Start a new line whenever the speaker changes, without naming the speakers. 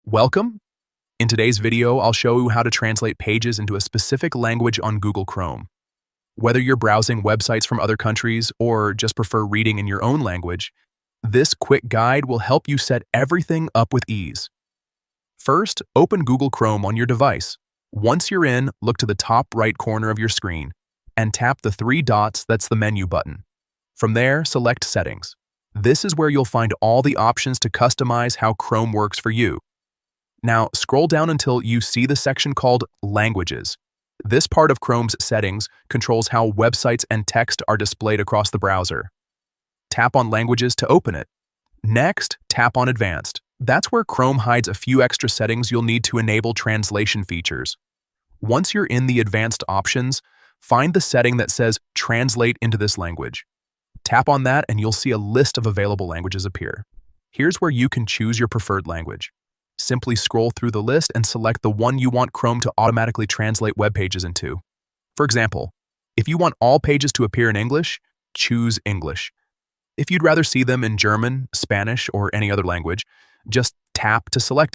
Welcome! In today's video, I'll show you how to translate pages into a specific language on Google Chrome. Whether you're browsing websites from other countries or just prefer reading in your own language, this quick guide will help you set everything up with ease. First, open Google Chrome on your device. Once you're in, look to the top right corner of your screen and tap the three dots that's the menu button. From there, select Settings. This is where you'll find all the options to customize how Chrome works for you. Now, scroll down until you see the section called Languages. This part of Chrome's settings controls how websites and text are displayed across the browser. Tap on Languages to open it. Next, tap on Advanced. That's where Chrome hides a few extra settings you'll need to enable translation features. Once you're in the advanced options, find the setting that says Translate into this language. Tap on that and you'll see a list of available languages appear. Here's where you can choose your preferred language. Simply scroll through the list and select the one you want Chrome to automatically translate web pages into. For example, if you want all pages to appear in English, choose English. If you'd rather see them in German, Spanish, or any other language, just tap to select